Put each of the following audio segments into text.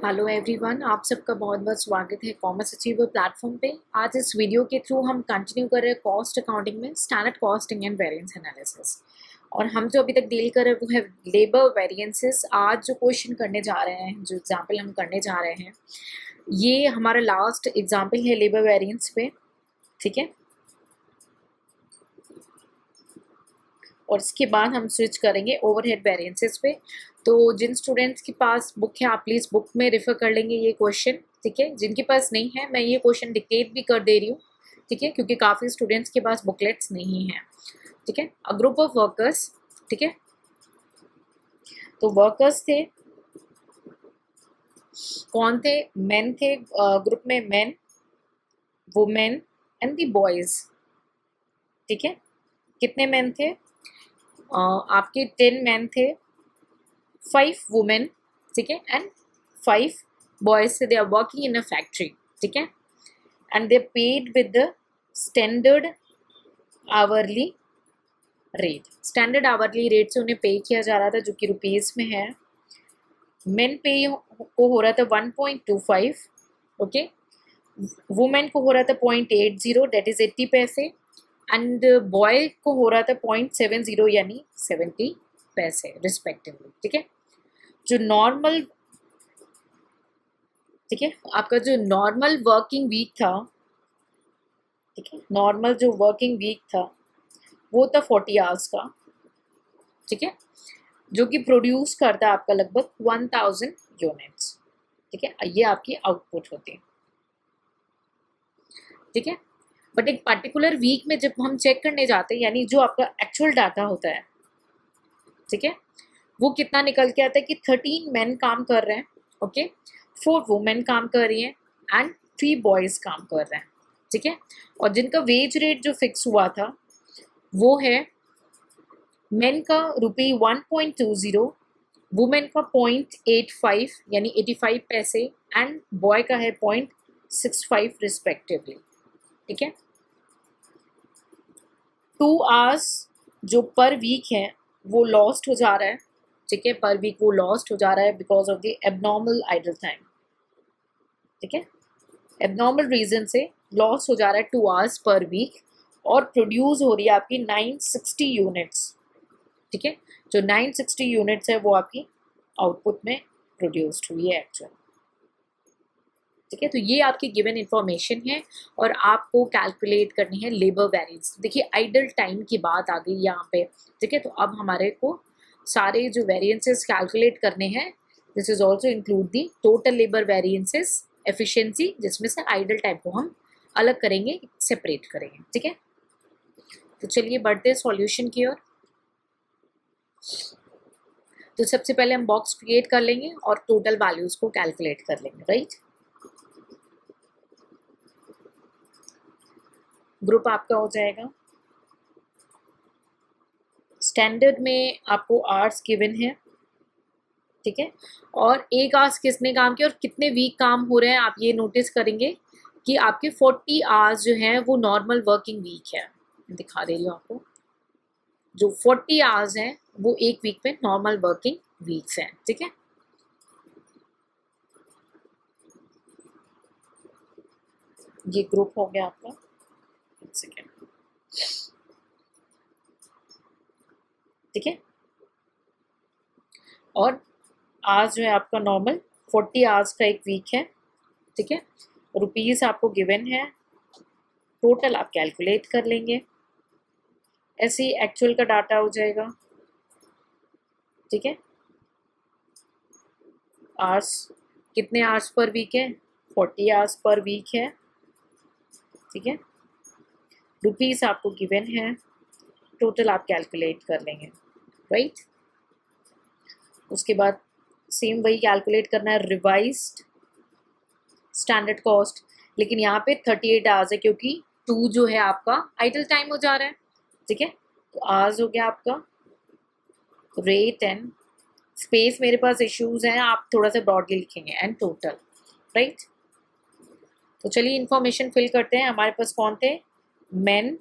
Hello everyone, आप सबका बहुत बहुत स्वागत है कॉमर्स अचीवर प्लेटफॉर्म पे। आज इस वीडियो के थ्रू हम कंटिन्यू कर रहे हैं कॉस्ट अकाउंटिंग में standard costing and variance analysis. और हम जो अभी तक डील कर रहे हैं वो है लेबर वेरिएंसेस। आज जो क्वेश्चन करने जा रहे हैं, जो एग्जाम्पल हम करने जा रहे हैं, ये हमारा लास्ट एग्जाम्पल है लेबर वेरिएंस पे, ठीक है। और इसके बाद हम स्विच करेंगे ओवरहेड वेरिएंसेस पे। तो जिन स्टूडेंट्स के पास बुक है आप प्लीज़ बुक में रेफर कर लेंगे ये क्वेश्चन, ठीक है। जिनके पास नहीं है मैं ये क्वेश्चन डिक्टेट भी कर दे रही हूँ, ठीक है, क्योंकि काफ़ी स्टूडेंट्स के पास बुकलेट्स नहीं हैं, ठीक है। अ ग्रुप ऑफ वर्कर्स, ठीक है। तो वर्कर्स थे, कौन थे? मेन थे, ग्रुप में main, women and the boys, ठीक है। कितने मेन थे? आपके 10 मैन थे, 5 वुमेन, ठीक है, and 5 boys. They are working in a factory, ठीक है, and they paid with the standard hourly rate. Standard hourly rate से उन्हें पे किया जा रहा था, जो कि रुपीज़ में है। मेन पे को हो रहा था 1.25, ओके। वुमेन को हो रहा था 0.80, डेट इज 80 पैसे, एंड बॉय को हो रहा था 0.70 यानी 70 पैसे रिस्पेक्टिवली, ठीक है। जो नॉर्मल, ठीक है, आपका जो नॉर्मल वर्किंग वीक था, ठीक है, नॉर्मल जो वर्किंग वीक था वो था 40 आवर्स का, ठीक है, जो कि प्रोड्यूस करता है आपका लगभग 1000 यूनिट्स, ठीक है। ये आपकी आउटपुट होती है, ठीक है। बट एक पर्टिकुलर वीक में जब हम चेक करने जाते हैं, यानी जो आपका एक्चुअल डाटा होता है, ठीक है, वो कितना निकल के आता है कि 13 मेन काम कर रहे हैं, ओके, 4 वुमेन काम कर रही हैं एंड 3 बॉयज़ काम कर रहे हैं, ठीक है। और जिनका वेज रेट जो फिक्स हुआ था वो है मेन का ₹1.20, वुमेन का 0.85 यानी 85 पैसे, एंड बॉय का है 0.65 रिस्पेक्टिवली, ठीक है। 2 आवर्स जो पर वीक है वो लॉस्ट हो जा रहा है, ठीक है, पर वीक वो लॉस्ट हो जा रहा है because of the abnormal idle time, ठीक है। एबनॉर्मल रीजन से लॉस हो जा रहा है 2 आवर्स पर वीक, और प्रोड्यूस हो रही है आपकी 960 यूनिट्स, ठीक है। जो 960 यूनिट्स है वो आपकी आउटपुट में प्रोड्यूस्ड हुई है एक्चुअल, ठीक है। तो ये आपकी गिवन इन्फॉर्मेशन है और आपको कैलकुलेट करनी है लेबर वेरिएंस। देखिए आइडल टाइम की बात आ गई यहाँ पे, ठीक है। तो अब हमारे को सारे जो वेरिएंसेस कैलकुलेट करने हैं, this is also include the total labour variances, efficiency, जिसमें से आइडल टाइम को हम अलग करेंगे, सेपरेट करेंगे, ठीक है। तो चलिए बढ़ते हैं सॉल्यूशन की ओर। तो सबसे पहले हम बॉक्स क्रिएट कर लेंगे और टोटल वैल्यूज को कैलकुलेट कर लेंगे, राइट। ग्रुप आपका हो जाएगा, स्टैंडर्ड में आपको आवर्स गिवन है, ठीक है। और एक आवर्स किसने काम किया और कितने वीक काम हो रहे हैं आप ये नोटिस करेंगे कि आपके 40 आवर्स जो हैं वो नॉर्मल वर्किंग वीक है। दिखा दे रही हूँ आपको, जो 40 आवर्स हैं वो एक वीक में नॉर्मल वर्किंग वीक्स हैं, ठीक है। ये ग्रुप हो गया आपका, एक सेकेंड, ठीक है। और आज जो है आपका नॉर्मल 40 आवर्स का एक वीक है, ठीक है। रुपीज़ आपको गिवन है, टोटल आप कैलकुलेट कर लेंगे, ऐसे ही एक्चुअल का डाटा हो जाएगा, ठीक है। आवर्स, कितने आवर्स पर वीक है? 40 आवर्स पर वीक है, ठीक है। रुपीज़ आपको गिवन है, टोटल आप कैलकुलेट कर लेंगे, राइट। उसके बाद सेम वही कैलकुलेट करना है, रिवाइज्ड स्टैंडर्ड कॉस्ट, लेकिन यहाँ पे 38 आवर्स है क्योंकि 2 जो है आपका आइडल टाइम हो जा रहा है, ठीक है। तो आवर्स हो गया आपका, रेट एंड स्पेस मेरे पास इश्यूज हैं, आप थोड़ा सा ब्रॉडली लिखेंगे, एंड टोटल, राइट। तो चलिए इंफॉर्मेशन फिल करते हैं। हमारे पास कौन थे? Main,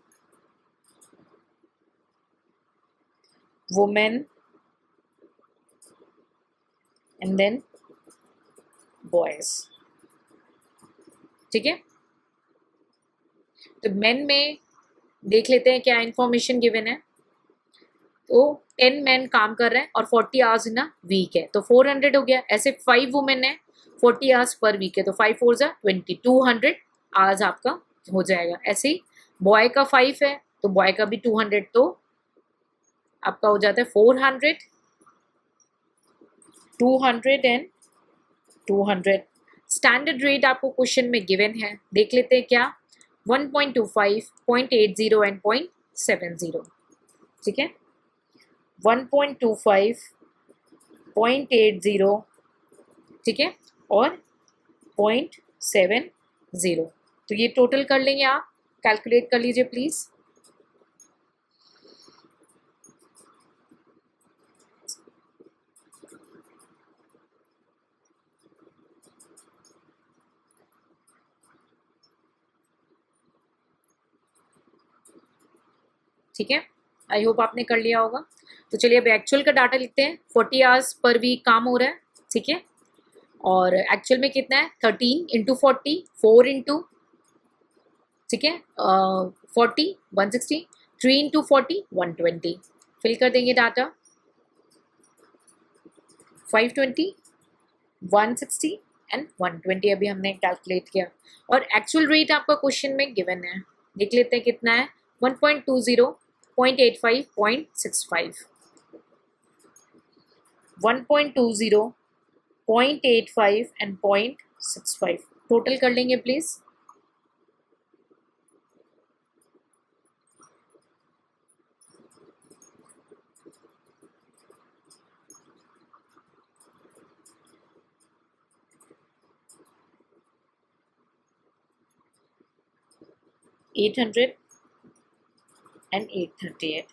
women, and than boys. ठीक है, तो मेन में देख लेते हैं क्या इंफॉर्मेशन गिवन है। तो 10 मैन काम कर रहे हैं और 40 आवर्स इन अ वीक है, तो 400 हो गया। ऐसे 5 वुमेन है, 40 आवर्स पर वीक है, तो 5 4 जा 20, 200 आवर्स आपका हो जाएगा। ऐसे ही बॉय का 5 है, तो बॉय का भी 200, तो आपका हो जाता है 400, 200 एंड 200। स्टैंडर्ड रेट आपको क्वेश्चन में गिवन है, देख लेते हैं क्या। 1.25, 0.80 एंड 0.70। ठीक है, 1.25, 0.80, ठीक है, और 0.70। तो ये टोटल कर लेंगे, आप कैलकुलेट कर लीजिए प्लीज। ठीक है, आई होप आपने कर लिया होगा। तो चलिए अब एक्चुअल का डाटा लिखते हैं। 40 आवर्स पर वीक काम हो रहा है, ठीक है, और एक्चुअल में कितना है 13 इंटू 40, 4 इंटू, ठीक है, 40 160, 3 इंटू 40 120। फिल कर देंगे डाटा। 520, 160 एंड 120 अभी हमने कैलकुलेट किया। और एक्चुअल रेट आपका क्वेश्चन में गिवन है, देख लेते हैं कितना है। 1.20, 0.85, 0.65, 1.20, 0.85 एंड 0.65। टोटल कर लेंगे प्लीज। $800 एंड 838।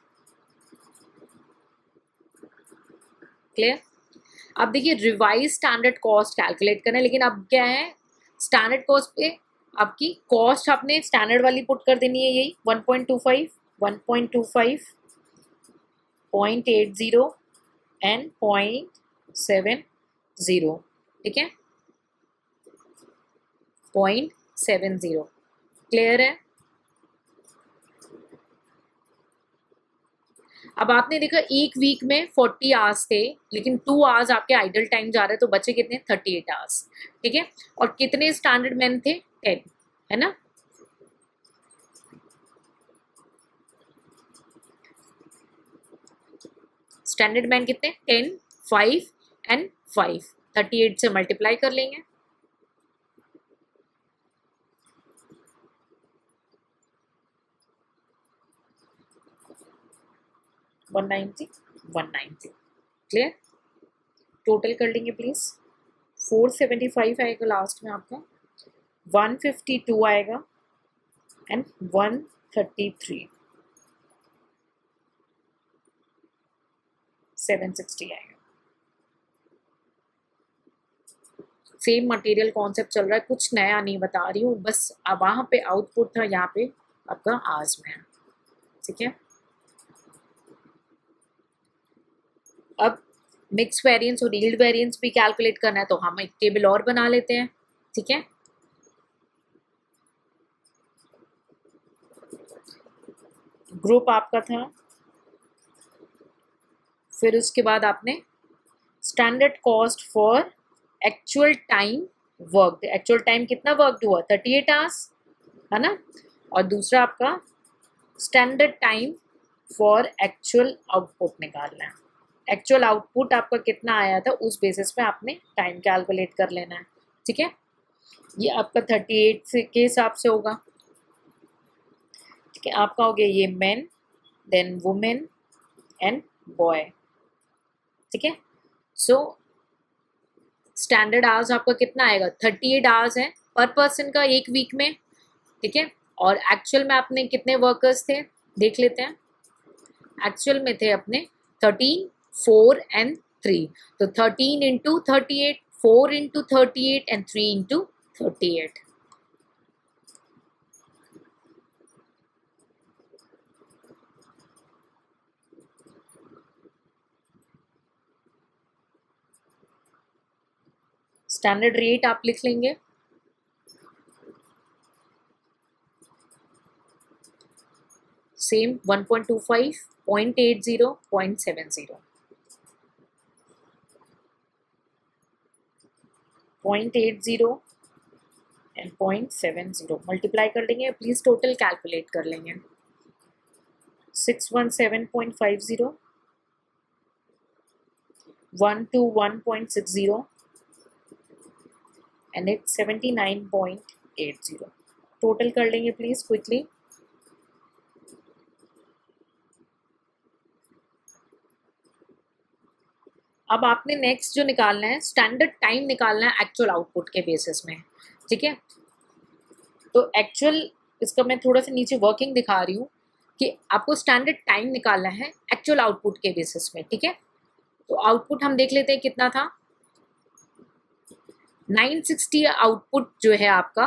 क्लियर। अब देखिए रिवाइज स्टैंडर्ड कॉस्ट कैलकुलेट करना है, लेकिन अब क्या है, स्टैंडर्ड कॉस्ट पे आपकी कॉस्ट आपने स्टैंडर्ड वाली पुट कर देनी है, यही 1.25, 1.25, 0.80 एंड 0.70। ठीक है, 0.70। क्लियर है। अब आपने देखा एक वीक में 40 आवर्स थे, लेकिन 2 आवर्स आपके आइडल टाइम जा रहे, तो बचे कितने 38 आवर्स। ठीक है, और कितने स्टैंडर्ड मैन थे 10, है ना। स्टैंडर्ड मैन कितने 10, 5 एंड 5, 38 से मल्टीप्लाई कर लेंगे। One ninety. क्लियर। टोटल कर लेंगे प्लीज। 475 आएगा लास्ट में आपका, 152 आएगा एंड 133, 760 आएगा। सेम मटेरियल कॉन्सेप्ट चल रहा है, कुछ नया नहीं बता रही हूँ, बस अब वहाँ पे आउटपुट था, यहाँ पे आपका आज में है। ठीक है, अब मिक्स वेरिएंस और यील्ड वेरिएंस भी कैलकुलेट करना है, तो हम एक टेबल और बना लेते हैं। ठीक है, ग्रुप आपका था, फिर उसके बाद आपने standard cost for actual time work, actual time कितना वर्क हुआ 38 आवर्स, है ना। और दूसरा आपका standard time for actual output निकालना है। एक्चुअल आउटपुट आपका कितना आया था, उस बेसिस पे आपने टाइम कैलकुलेट कर लेना है। ठीक है, ये आपका 38 के हिसाब से होगा। ठीक है, आपका हो गया ये man, then women and boy. ठीक है, सो स्टैंडर्ड आवर्स आपका कितना आएगा 38 आवर्स है पर पर्सन का एक वीक में। ठीक है, और एक्चुअल में आपने कितने वर्कर्स थे देख लेते हैं। एक्चुअल में थे अपने 13, 4 एंड 3, तो 13 into 38, 4 into 38 and 3 into 38। Standard rate आप लिख लेंगे, सेम 1.25, 0.80, 0.70, 0.80 एंड 0.70 मल्टीप्लाई कर लेंगे, प्लीज टोटल कैलकुलेट कर लेंगे। 617.50, 121.60 एंड इट्स 79.80। टोटल कर लेंगे प्लीज क्विकली। अब आपने नेक्स्ट जो निकालना है, स्टैंडर्ड टाइम निकालना है एक्चुअल आउटपुट के बेसिस में, ठीक है। तो एक्चुअल, इसका मैं थोड़ा सा नीचे वर्किंग दिखा रही हूँ कि आपको स्टैंडर्ड टाइम निकालना है एक्चुअल आउटपुट के बेसिस में, ठीक है। तो आउटपुट हम देख लेते हैं कितना था। 960 आउटपुट जो है आपका,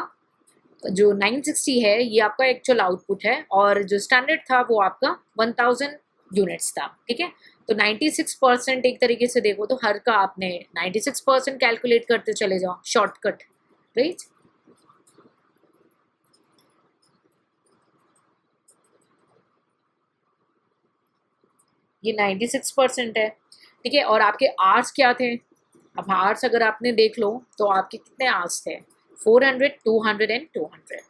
जो 960 है ये आपका एक्चुअल आउटपुट है, और जो स्टैंडर्ड था वो आपका 1000 यूनिट्स था, ठीक है। तो 96% एक तरीके से देखो तो हर का आपने 96% कैलकुलेट करते चले जाओ, शॉर्टकट, राइट। ये 96% है, ठीक है। और आपके आवर्स क्या थे, अब आवर्स अगर आपने देख लो तो आपके कितने आवर्स थे, 400, 200 एंड 200।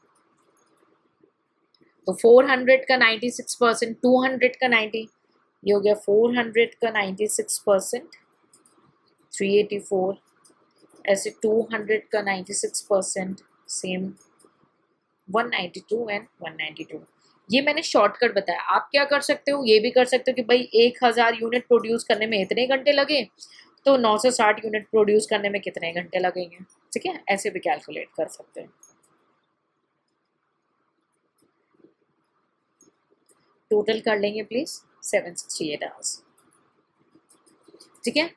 तो 400 का 96%, 200 का 90, ये हो गया 400 का 96%, 384, ऐसे 200 का 96%, सेम 192 एंड 192। ये मैंने शॉर्टकट बताया। आप क्या कर सकते हो, ये भी कर सकते हो कि भाई 1000 यूनिट प्रोड्यूस करने में इतने घंटे लगे, तो 960 यूनिट प्रोड्यूस करने में कितने घंटे लगेंगे, ठीक है। ऐसे भी कैलकुलेट कर सकते हैं। टोटल कर लेंगे प्लीज, 768 आवर्स, ठीक है।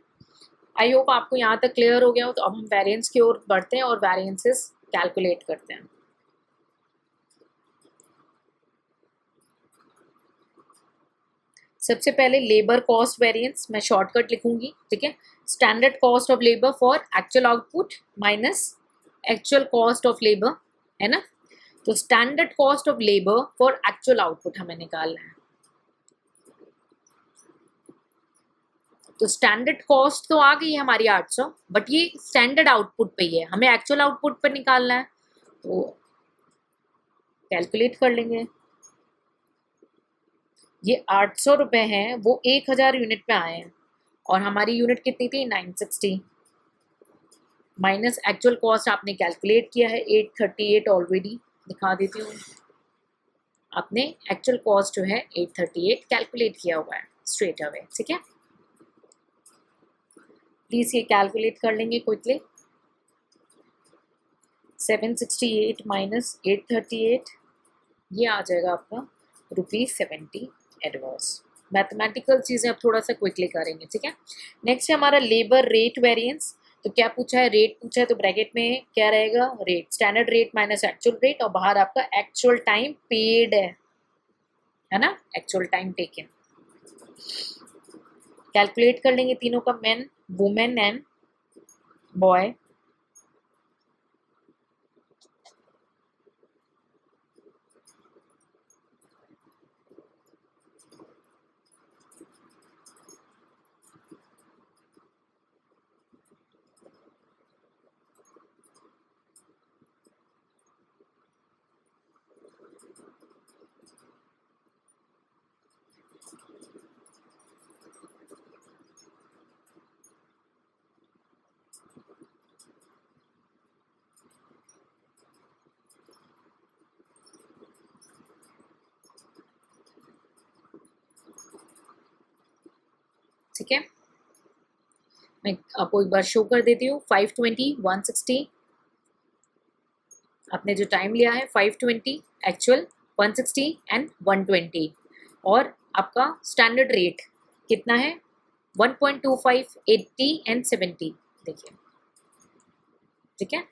आई होप आपको यहाँ तक क्लियर हो गया हो। तो अब हम वेरिएंस की ओर बढ़ते हैं और वेरिएंसेस कैलकुलेट करते हैं। सबसे पहले लेबर कॉस्ट वेरिएंस मैं शॉर्टकट लिखूंगी, ठीक है। Standard cost of labour for actual output minus actual cost of labour, है ना। तो standard cost of labour for actual output हमें निकालना है। तो स्टैंडर्ड कॉस्ट तो आ गई है हमारी 800, बट ये स्टैंडर्ड आउटपुट पे ही है, हमें एक्चुअल आउटपुट पर निकालना है। तो कैलकुलेट कर लेंगे। ये 800 रुपये हैं, वो 1000 यूनिट पे आए हैं, और हमारी यूनिट कितनी थी, 960, माइनस एक्चुअल कॉस्ट आपने कैलकुलेट किया है 838, ऑलरेडी दिखा देती हूँ। आपने एक्चुअल कॉस्ट जो है 838 कैलकुलेट किया हुआ है स्ट्रेट अवे, ठीक है। प्लीज ये कैलकुलेट कर लेंगे क्विकली। 768 माइनस 838, ये आ जाएगा आपका ₹70 एडवर्स। मैथमेटिकल चीज़ें अब थोड़ा सा क्विकली करेंगे, ठीक है। नेक्स्ट है हमारा लेबर रेट वेरिएंस। तो क्या पूछा है, रेट पूछा है, तो ब्रैकेट में क्या रहेगा, rate, standard rate minus actual rate, और बाहर आपका एक्चुअल टाइम पेड है ना, एक्चुअल टाइम टेकन। कैलकुलेट कर लेंगे तीनों का, मैन, वुमेन एंड बॉय। ठीक है, मैं आपको एक बार शो कर देती हूँ। 520, 160, आपने जो टाइम लिया है 520 एक्चुअल, 160 एंड 120, और आपका स्टैंडर्ड रेट कितना है, 1.25, 80 एंड 70, देखिए, ठीक है,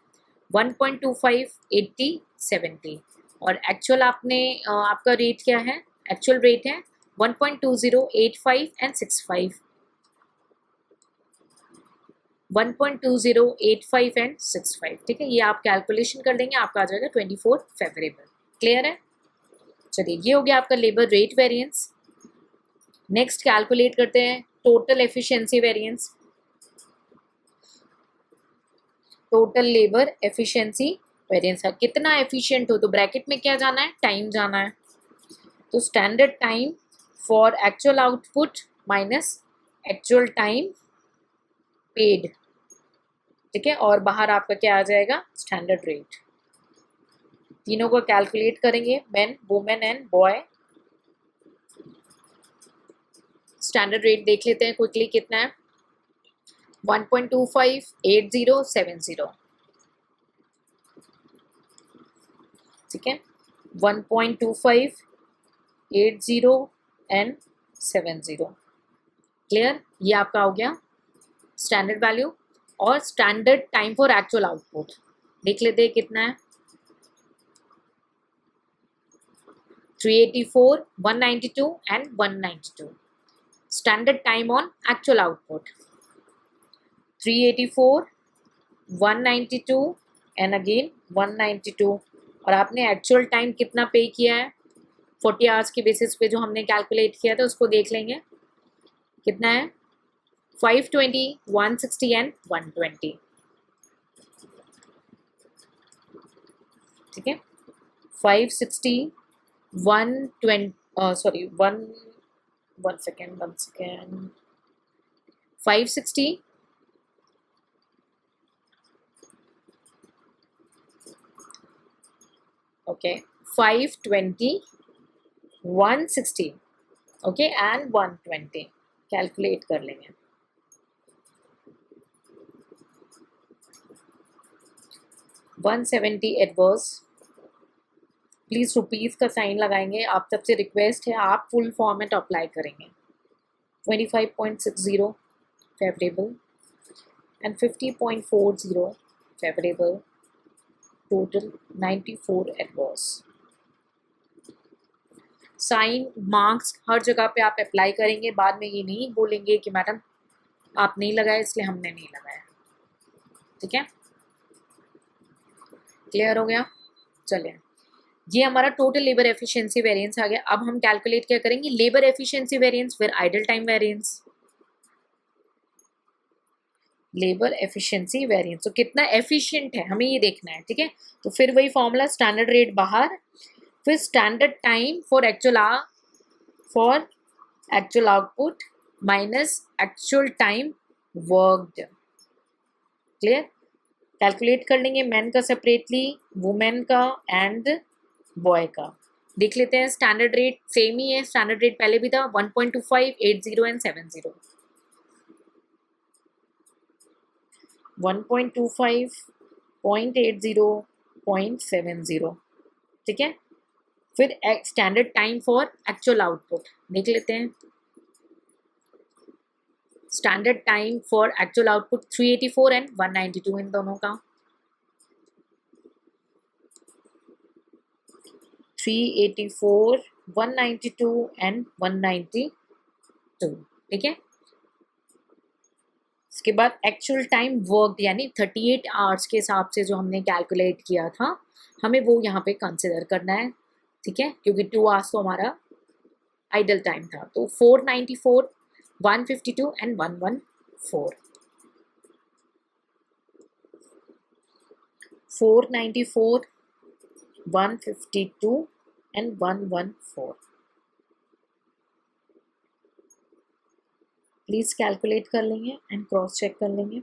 1.25, 80, 70, और एक्चुअल आपने आपका रेट क्या है, एक्चुअल रेट है 1.20, 85 एंड 65, 1.2085 एंड 65, ठीक है। ये आप कैलकुलेशन कर लेंगे, आपका आ जाएगा 24 फेवरेबल। क्लियर है? चलिए, ये हो गया आपका labour rate variance. Next calculate करते हैं total efficiency variance. Total labour efficiency variance है कितना एफिशिएंट हो, तो ब्रैकेट में क्या जाना है, टाइम जाना है। तो standard time for actual output minus actual time paid, ठीक है। और बाहर आपका क्या आ जाएगा, स्टैंडर्ड रेट। तीनों को कैलकुलेट करेंगे, man, women and boy. Standard rate देख लेते हैं क्विकली कितना है, 1.258070, ठीक है। 1.2580 एंड 70। क्लियर? ये आपका हो गया स्टैंडर्ड वैल्यू। और standard time for actual output देख लेते हैं कितना है, 384, 192 and 192। Standard time on actual output 384, 192 and again 192। और आपने एक्चुअल टाइम कितना पे किया है, 40 आवर्स के बेसिस पे जो हमने कैलकुलेट किया था उसको देख लेंगे कितना है, 520, 160 एंड 120, ठीक है। 560, 120, sorry, one second, 560, okay, 520, 160, okay, and 120 calculate कर लेंगे। 170 एडवर्स, प्लीज़ रुपीज़ का साइन लगाएंगे, आप सबसे रिक्वेस्ट है, आप फुल फॉर्मेट अप्लाई करेंगे। 25.60 favourable and 50.40 favourable, total 94 adverse. Sign marks हर जगह पे आप अप्लाई करेंगे, बाद में ये नहीं बोलेंगे कि मैडम आप नहीं लगाए इसलिए हमने नहीं लगाया, ठीक है। क्लियर हो गया? चलिए, ये हमारा टोटल लेबर एफिशिएंसी वेरिएंस आ गया। अब हम कैलकुलेट क्या करेंगे, लेबर एफिशिएंसी वेरिएंस फिर idle time variance. Labour efficiency variance तो कितना एफिशिएंट है हमें ये देखना है, ठीक है। तो फिर वही फॉर्मूला, स्टैंडर्ड रेट बाहर, फिर standard time for actual output minus actual time worked. Clear? Calculate कर लेंगे मैन का सेपरेटली, वुमेन का एंड बॉय का। देख लेते हैं, स्टैंडर्ड रेट सेम ही है, स्टैंडर्ड रेट पहले भी था 1.25, 80 एंड 70। 1.25, 0.80, 0.70, ठीक है। फिर standard time for actual output देख लेते हैं। Standard time for actual output 384 and 192 इन दोनों का। 384, 192 एंड 192, ठीक है। उसके बाद एक्चुअल टाइम वर्क यानी 38 आवर्स के हिसाब से जो हमने कैलकुलेट किया था, हमें वो यहाँ पे कंसिडर करना है, ठीक है, क्योंकि 2 आवर्स तो हमारा आइडल टाइम था। तो 494, 152 एंड 114। 494, 152 एंड 114। प्लीज़ कैलकुलेट कर लेंगे एंड क्रॉस चेक कर लेंगे।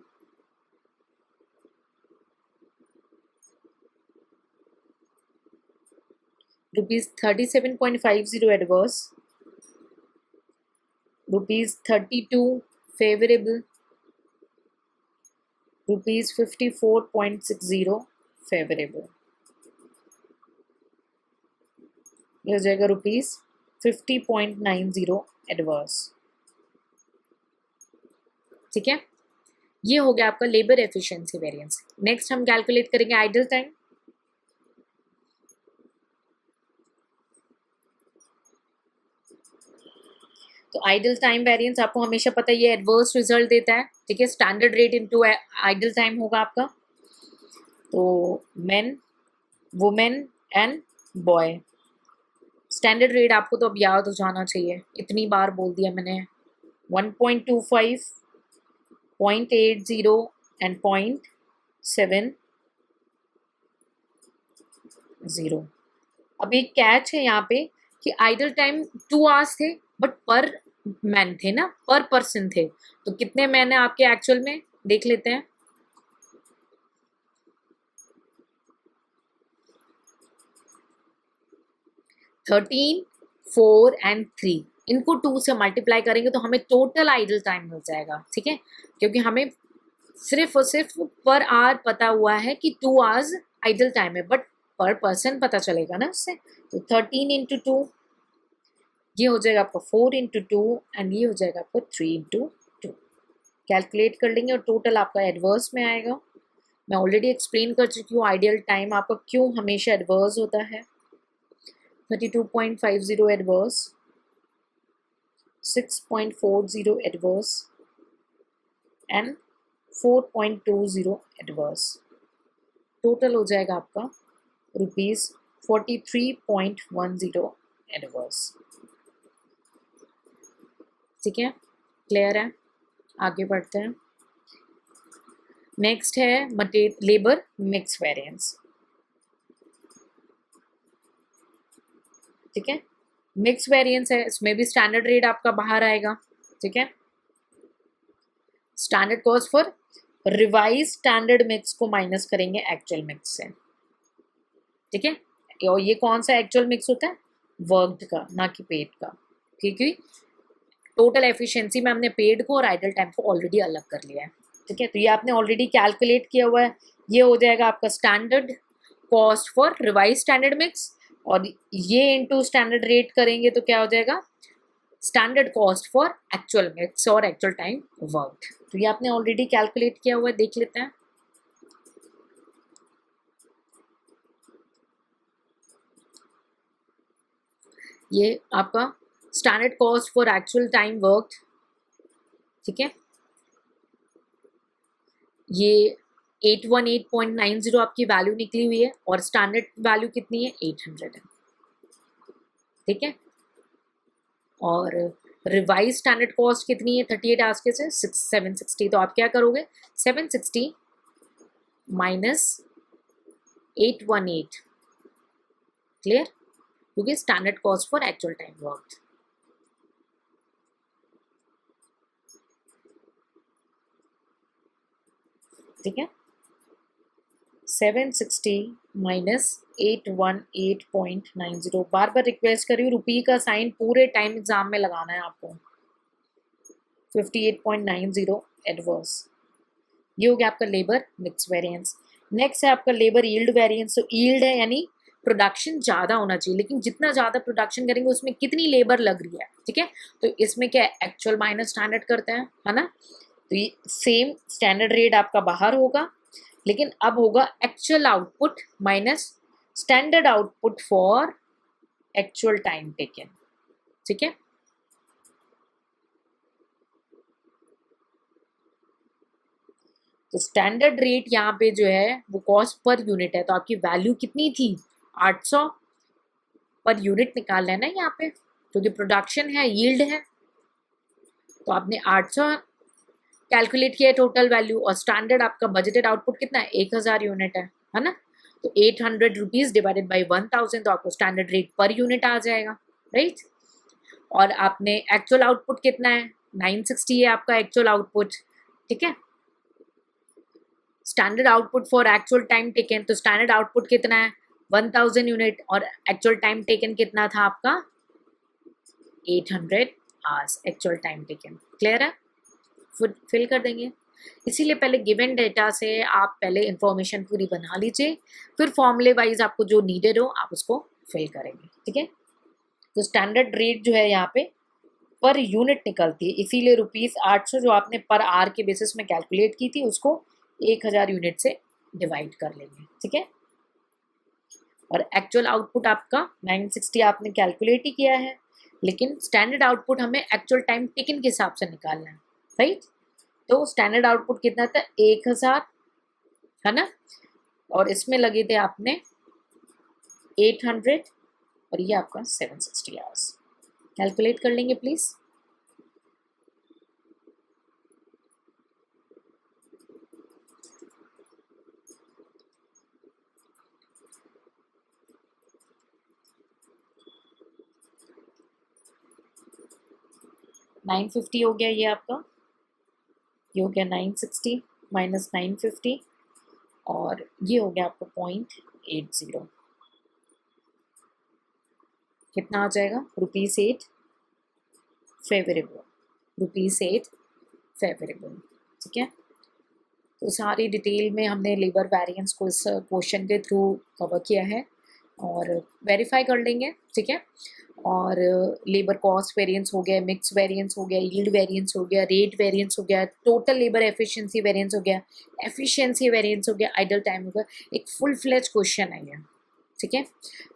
₹37.50 adverse, ₹32 favorable, ₹54.60 favorable। ये हो जाएगा ₹50.90 एडवर्स, ठीक है। ये हो गया आपका लेबर एफिशिएंसी वेरिएंस। नेक्स्ट हम कैलकुलेट करेंगे आइडल टाइम। तो आइडल टाइम वेरिएंस आपको हमेशा पता है ये एडवर्स रिजल्ट देता है, ठीक है। Standard rate into idle time होगा आपका। तो main, women and boy, standard rate आपको तो अब याद हो जाना चाहिए, इतनी बार बोल दिया मैंने। 1.25, 0.80 एंड 0.70। अब एक कैच है यहाँ पे कि आइडल टाइम 2 आवर्स थे, बट पर मैन थे ना, पर पर्सन थे। तो कितने मैन है आपके एक्चुअल में, देख लेते हैं। 13, 4 एंड 3, इनको 2 से मल्टीप्लाई करेंगे तो हमें टोटल आइडल टाइम मिल जाएगा, ठीक है। क्योंकि हमें सिर्फ और सिर्फ पर आवर पता हुआ है कि 2 आवर्स आइडल टाइम है, बट पर पर्सन पता चलेगा ना उससे। तो 13 इंटू 2, ये हो जाएगा आपका 4 इंटू 2 एंड ये हो जाएगा आपका 3 इंटू 2। कैलकुलेट कर लेंगे और टोटल आपका एडवर्स में आएगा। मैं ऑलरेडी एक्सप्लेन कर चुकी हूँ आइडियल टाइम आपका क्यों हमेशा एडवर्स होता है। 32.50 adverse, 6.40 adverse and 4.20 adverse. Total हो जाएगा आपका ₹43.10 एडवर्स। ठीक है, क्लियर है। आगे बढ़ते हैं। नेक्स्ट है लेबर मिक्स वेरिएंस। ठीक है, मिक्स वेरिएंस है, इसमें भी स्टैंडर्ड रेट आपका बाहर आएगा। ठीक है, standard cost for revise standard mix को माइनस करेंगे एक्चुअल मिक्स से। ठीक है, और ये कौन सा एक्चुअल मिक्स होता है, वर्कड का, ना कि पेड का, क्योंकि टोटल एफिशिएंसी में हमने पेड को और आइडल टाइम को ऑलरेडी अलग कर लिया है। ठीक है, तो ये आपने ऑलरेडी कैलकुलेट किया हुआ है। ये हो जाएगा आपका standard cost for revise standard mix, और ये इनटू स्टैंडर्ड रेट करेंगे तो क्या हो जाएगा, standard cost for actual mix और एक्चुअल टाइम वर्कड। तो ये आपने ऑलरेडी कैलकुलेट किया हुआ है, देख लेते हैं। ये आपका standard cost for actual time worked, ठीक है, ये 818.90 आपकी वैल्यू निकली हुई है, और स्टैंडर्ड वैल्यू कितनी है, 800 है। ठीक है, और रिवाइज स्टैंडर्ड कॉस्ट कितनी है 38 आवर्स के से 760। तो आप क्या करोगे, 760 माइनस 818, क्लियर, क्योंकि standard cost for actual time work. ठीक है, 760 माइनस 818.90। बार बार रिक्वेस्ट करी हूँ, रुपी का साइन पूरे टाइम एग्जाम में लगाना है आपको। 58.90 एडवर्स। ये हो गया आपका लेबर मिक्स वेरिएंस। नेक्स्ट है आपका लेबर यील्ड वेरिएंस। तो यील्ड है यानी प्रोडक्शन ज़्यादा होना चाहिए, लेकिन जितना ज़्यादा प्रोडक्शन करेंगे उसमें कितनी लेबर लग रही है। ठीक है, तो इसमें क्या एक्चुअल माइनस स्टैंडर्ड करते हैं, है ना। तो ये सेम स्टैंडर्ड रेट आपका बाहर होगा, लेकिन अब होगा actual output minus standard output for actual time taken. ठीक है, तो स्टैंडर्ड रेट यहाँ पे जो है वो कॉस्ट पर यूनिट है, तो आपकी वैल्यू कितनी थी, 800 पर यूनिट निकालना है ना यहाँ पे, क्योंकि प्रोडक्शन है, यील्ड है। तो आपने 800 कैलकुलेट किया टोटल वैल्यू, और स्टैंडर्ड आपका बजटेड आउटपुट कितना है, 1000 यूनिट है ना। तो 800 रुपीज डिवाइडेड बाई 1000, तो आपको स्टैंडर्ड रेट पर यूनिट आ जाएगा, राइट। और आपने एक्चुअल आउटपुट कितना है, 960 है आपका एक्चुअल आउटपुट। ठीक है, standard output for actual time taken, तो स्टैंडर्ड आउटपुट कितना है 1000 यूनिट, और एक्चुअल टाइम टेकन कितना था आपका 800 hours actual time taken. Clear है, फिल कर देंगे। इसीलिए पहले गिवन डेटा से आप पहले इंफॉर्मेशन पूरी बना लीजिए, फिर फॉर्मूले वाइज आपको जो नीडेड हो आप उसको फिल करेंगे। ठीक है, तो स्टैंडर्ड रेट जो है यहाँ पे पर यूनिट निकलती है, इसीलिए ₹800 जो आपने पर आवर के बेसिस में कैलकुलेट की थी उसको 1000 यूनिट से डिवाइड कर लेंगे। ठीक है, और एक्चुअल आउटपुट आपका 960 आपने कैलकुलेट ही किया है, लेकिन स्टैंडर्ड आउटपुट हमें एक्चुअल टाइम टेकन के हिसाब से निकालना है, राइट। तो स्टैंडर्ड आउटपुट कितना था, 1000 है ना, और इसमें लगे थे आपने 800 और ये आपका 760 आवर्स। कैलकुलेट कर लेंगे प्लीज। $950 हो गया ये आपका, ये हो गया 960 माइनस 950 और ये हो गया आपका 0.80, कितना आ जाएगा, ₹8 फेवरेबल, ₹8 फेवरेबल, ठीक है। तो सारी डिटेल में हमने लेबर वेरिएंस को इस क्वेश्चन के थ्रू कवर किया है और वेरीफाई कर लेंगे, ठीक है। और लेबर कॉस्ट वेरिएंस हो गया, मिक्स वेरिएंस हो गया, यील्ड वेरिएंस हो गया, रेट वेरिएंस हो गया, टोटल लेबर एफिशिएंसी वेरिएंस हो गया, एफिशिएंसी वेरिएंस हो गया, आइडल टाइम हो गया, एक फुल फ्लेज क्वेश्चन है ये, ठीक है।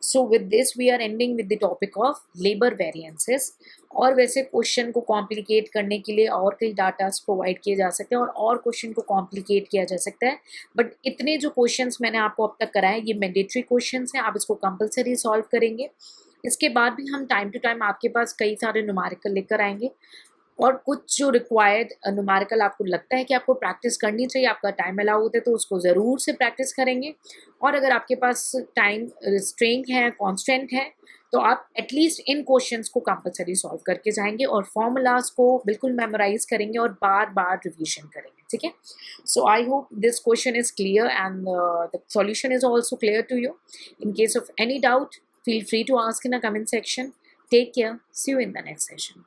So with this we are ending with the topic of labour variances. और वैसे क्वेश्चन को कॉम्प्लिकेट करने के लिए और कई डाटास प्रोवाइड किए जा सकते हैं और क्वेश्चन को कॉम्प्लिकेट किया जा सकता है, बट इतने जो क्वेश्चंस मैंने आपको अब तक कराए ये मैंडेटरी क्वेश्चंस हैं, आप इसको कंपलसरी सॉल्व करेंगे। इसके बाद भी हम टाइम टू टाइम आपके पास कई सारे न्यूमेरिकल लेकर आएंगे और कुछ जो रिक्वायर्ड न्यूमेरिकल आपको लगता है कि आपको प्रैक्टिस करनी चाहिए, आपका टाइम अलाउ होता है तो उसको ज़रूर से प्रैक्टिस करेंगे। और अगर आपके पास टाइम रिस्ट्रेंट है, कॉन्स्टेंट है, तो आप एटलीस्ट इन क्वेश्चंस को कंपलसरी सॉल्व करके जाएंगे और फॉर्मूलाज को बिल्कुल मेमोराइज करेंगे और बार बार रिविजन करेंगे, ठीक है। So I hope this question is clear and the solution is also clear to you. In case of any doubt, feel free to ask in a comment section. Take care. See you in the next session.